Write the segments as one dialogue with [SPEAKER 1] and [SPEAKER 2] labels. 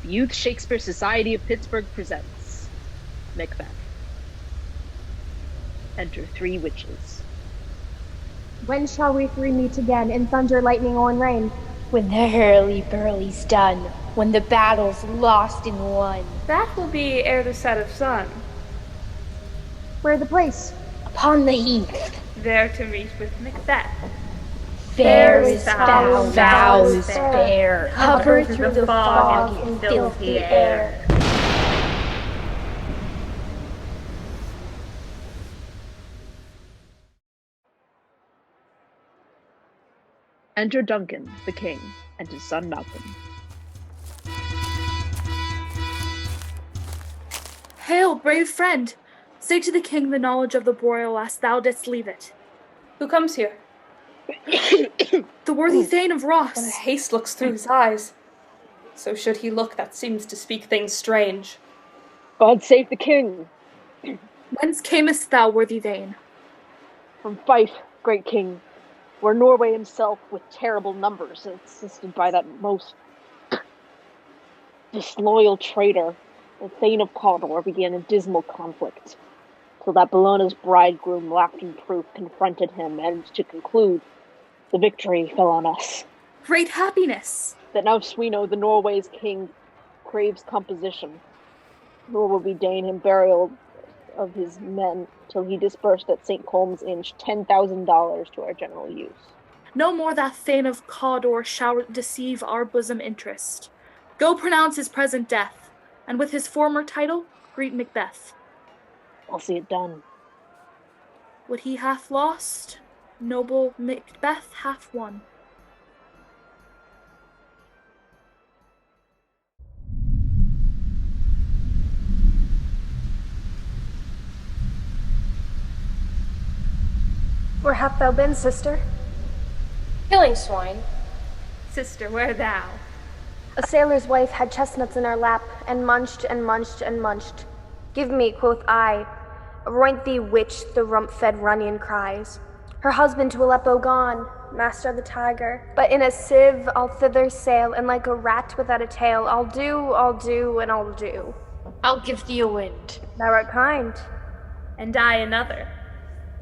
[SPEAKER 1] The Youth Shakespeare Society of Pittsburgh presents Macbeth. Enter 3 witches.
[SPEAKER 2] When shall we 3 meet again in thunder, lightning, or in rain?
[SPEAKER 3] When the hurly-burly's done, when the battle's lost and won.
[SPEAKER 4] That will be ere the set of sun.
[SPEAKER 2] Where the place?
[SPEAKER 3] Upon the heath.
[SPEAKER 4] There to meet with Macbeth.
[SPEAKER 3] Fairest thou vows
[SPEAKER 2] fair,
[SPEAKER 3] hover through the fog and filthy air.
[SPEAKER 1] Enter Duncan, the king, and his son Malcolm.
[SPEAKER 5] Hail, brave friend! Say to the king the knowledge of the broil as thou didst leave it.
[SPEAKER 4] Who comes here?
[SPEAKER 5] The worthy Thane of Ross.
[SPEAKER 4] When a haste looks through his eyes, so should he look that seems to speak things strange.
[SPEAKER 1] God save the king!
[SPEAKER 5] Whence camest thou, worthy Thane?
[SPEAKER 1] From Fife, great king, where Norway himself, with terrible numbers, assisted by that most disloyal traitor, the Thane of Cawdor, began a dismal conflict, till that Bellona's bridegroom, Laughton Proof, confronted him, and to conclude, the victory fell on us.
[SPEAKER 5] Great happiness!
[SPEAKER 1] That now Sweno, the Norway's king, craves composition, nor will we deign him burial of his men till he disbursed at St. Colm's Inch $10,000 to our general use.
[SPEAKER 5] No more that Thane of Cawdor shall deceive our bosom interest. Go pronounce his present death, and with his former title, greet Macbeth.
[SPEAKER 1] I'll see it done.
[SPEAKER 5] What he hath lost, noble Macbeth hath won.
[SPEAKER 2] Where hast thou been, sister?
[SPEAKER 3] Killing swine.
[SPEAKER 4] Sister, where thou?
[SPEAKER 2] A sailor's wife had chestnuts in her lap, and munched and munched and munched. Give me, quoth I, Aroint thee, witch, the rump-fed Runnion cries. Her husband to Aleppo gone, master of the tiger. But in a sieve I'll thither sail, and like a rat without a tail, I'll do, and I'll do.
[SPEAKER 3] I'll give thee a wind.
[SPEAKER 2] Thou art kind.
[SPEAKER 4] And I another.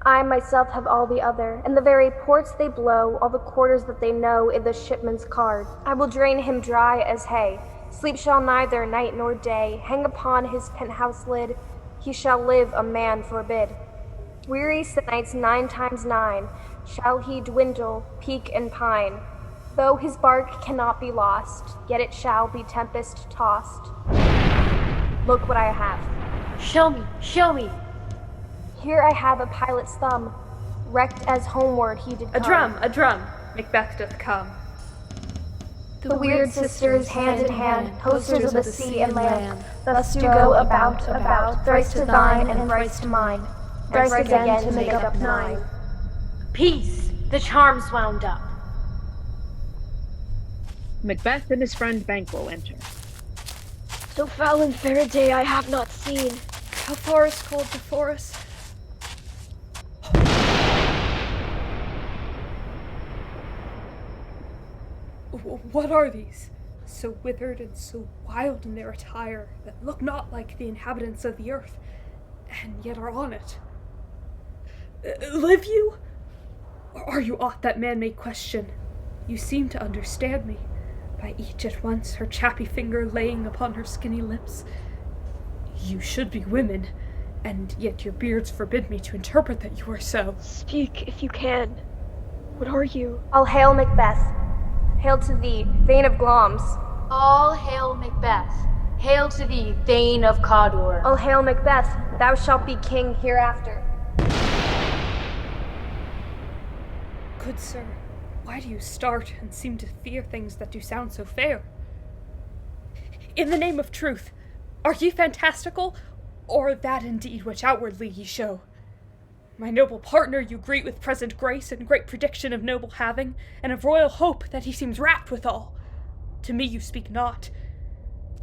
[SPEAKER 2] I myself have all the other, and the very ports they blow, all the quarters that they know in the shipman's card. I will drain him dry as hay. Sleep shall neither night nor day hang upon his penthouse lid. He shall live a man forbid. Weary nights 9 times 9 shall he dwindle, peak and pine. Though his bark cannot be lost, yet it shall be tempest tossed. Look what I have.
[SPEAKER 3] Show me, show me.
[SPEAKER 2] Here I have a pilot's thumb, wrecked as homeward he did come.
[SPEAKER 4] A drum, Macbeth doth come.
[SPEAKER 2] The weird sisters, hand in hand, posters of the sea and land, thus do go about, thrice to thine and thrice to mine, thrice again to make up 9.
[SPEAKER 3] Peace, the charm's wound up.
[SPEAKER 1] Macbeth and his friend Banquo enter.
[SPEAKER 6] So foul and fair a day I have not seen.
[SPEAKER 5] How far is cold before us?
[SPEAKER 4] What are these? So withered and so wild in their attire, that look not like the inhabitants of the earth, and yet are on it. Live you? Or are you aught that man may question? You seem to understand me, by each at once her chappy finger laying upon her skinny lips. You should be women, and yet your beards forbid me to interpret that you are so.
[SPEAKER 6] Speak, if you can. What are you?
[SPEAKER 2] All hail Macbeth. Hail to thee, Thane of Glamis.
[SPEAKER 3] All hail Macbeth. Hail to thee, Thane of Cawdor.
[SPEAKER 2] All hail Macbeth, thou shalt be king hereafter.
[SPEAKER 4] Good sir, why do you start and seem to fear things that do sound so fair? In the name of truth, are ye fantastical, or that indeed which outwardly ye show? My noble partner you greet with present grace and great prediction of noble having, and of royal hope that he seems rapt withal. To me you speak not.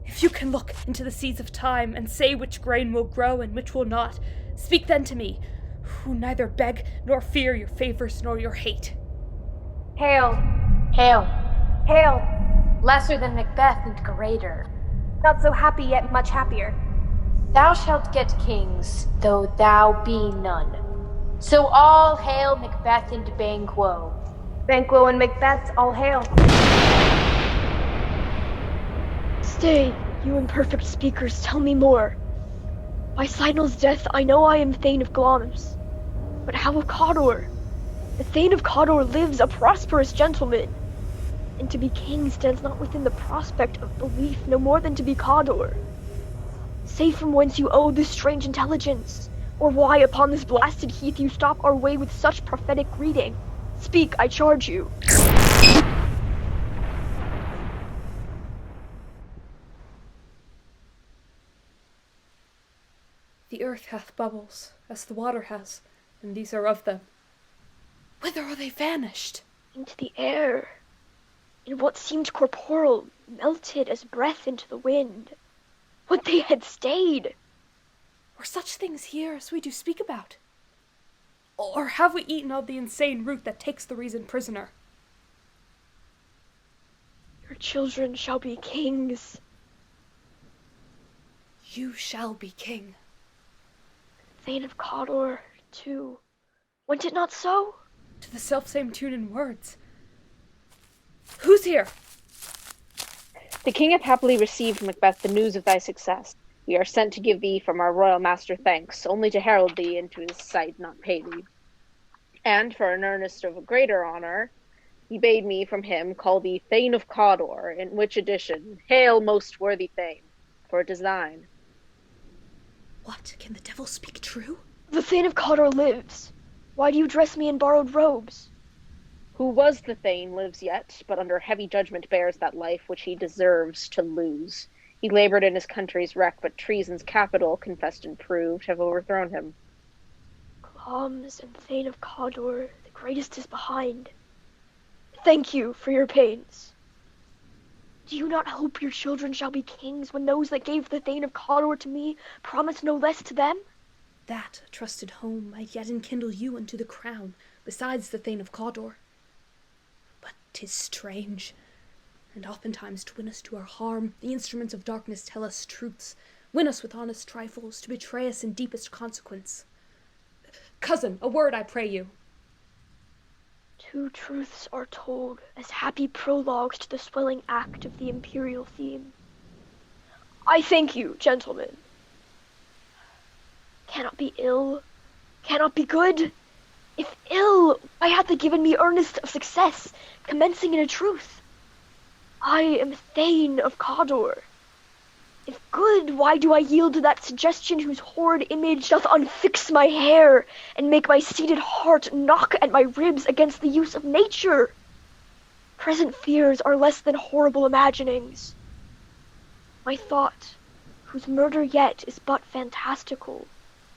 [SPEAKER 4] If you can look into the seeds of time, and say which grain will grow and which will not, speak then to me, who neither beg nor fear your favors nor your hate.
[SPEAKER 2] Hail.
[SPEAKER 3] Hail.
[SPEAKER 2] Hail.
[SPEAKER 3] Lesser than Macbeth and greater.
[SPEAKER 2] Not so happy, yet much happier.
[SPEAKER 3] Thou shalt get kings, though thou be none. So all hail Macbeth and Banquo.
[SPEAKER 2] Banquo and Macbeth, all hail.
[SPEAKER 6] Stay, you imperfect speakers, tell me more. By Sidon's death, I know I am Thane of Glamis. But how of Cawdor? The Thane of Cawdor lives, a prosperous gentleman. And to be king stands not within the prospect of belief, no more than to be Cawdor. Say from whence you owe this strange intelligence, or why upon this blasted heath you stop our way with such prophetic greeting. Speak, I charge you.
[SPEAKER 4] The earth hath bubbles, as the water has, and these are of them. Whither are they vanished?
[SPEAKER 6] Into the air. And what seemed corporeal melted as breath into the wind. Would they had stayed!
[SPEAKER 4] Were such things here as we do speak about? Or have we eaten of the insane root that takes the reason prisoner?
[SPEAKER 6] Your children shall be kings.
[SPEAKER 4] You shall be king.
[SPEAKER 6] Thane of Cawdor, too. Went it not so?
[SPEAKER 4] To the selfsame tune and words. Who's here?
[SPEAKER 1] The king hath happily received, Macbeth, the news of thy success. We are sent to give thee from our royal master thanks, only to herald thee into his sight, not pay thee. And for an earnest of a greater honour, he bade me from him call thee Thane of Cawdor, in which addition, hail, most worthy Thane, for it is thine.
[SPEAKER 4] What, can the devil speak true?
[SPEAKER 6] The Thane of Cawdor lives. Why do you dress me in borrowed robes?
[SPEAKER 1] Who was the Thane lives yet, but under heavy judgment bears that life which he deserves to lose. He laboured in his country's wreck, but treason's capital, confessed and proved, have overthrown him.
[SPEAKER 6] Glamis and Thane of Cawdor, the greatest is behind. Thank you for your pains. Do you not hope your children shall be kings when those that gave the Thane of Cawdor to me promise no less to them?
[SPEAKER 4] That, a trusted home, might yet enkindle you unto the crown, besides the Thane of Cawdor. But 'tis strange, and oftentimes to win us to our harm, the instruments of darkness tell us truths, win us with honest trifles, to betray us in deepest consequence. Cousin, a word, I pray you.
[SPEAKER 6] Two truths are told as happy prologues to the swelling act of the imperial theme. I thank you, gentlemen. Cannot be ill, cannot be good. If ill, why hath it given me earnest of success, commencing in a truth? I am Thane of Cawdor. If good, why do I yield to that suggestion whose horrid image doth unfix my hair, and make my seated heart knock at my ribs against the use of nature? Present fears are less than horrible imaginings. My thought, whose murder yet is but fantastical,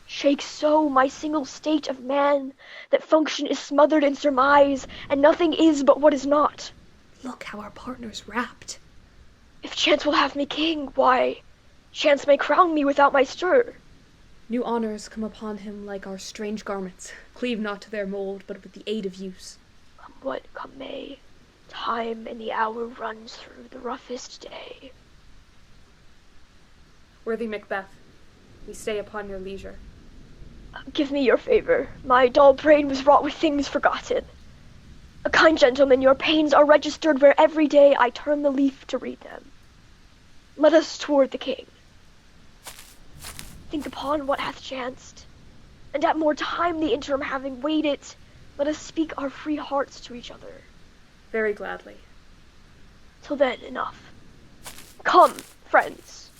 [SPEAKER 6] shakes so my single state of man, that function is smothered in surmise, and nothing is but what is not.
[SPEAKER 4] Look how our partner's rapt.
[SPEAKER 6] If chance will have me king, why, chance may crown me without my stir.
[SPEAKER 4] New honours come upon him like our strange garments, cleave not to their mould, but with the aid of use.
[SPEAKER 6] Come what come may, time and the hour runs through the roughest day.
[SPEAKER 4] Worthy Macbeth, we stay upon your leisure.
[SPEAKER 6] Give me your favor. My dull brain was wrought with things forgotten. A kind gentleman, your pains are registered where every day I turn the leaf to read them. Let us toward the king. Think upon what hath chanced, and at more time the interim having weighed it, let us speak our free hearts to each other.
[SPEAKER 4] Very gladly.
[SPEAKER 6] Till then, enough. Come, friends.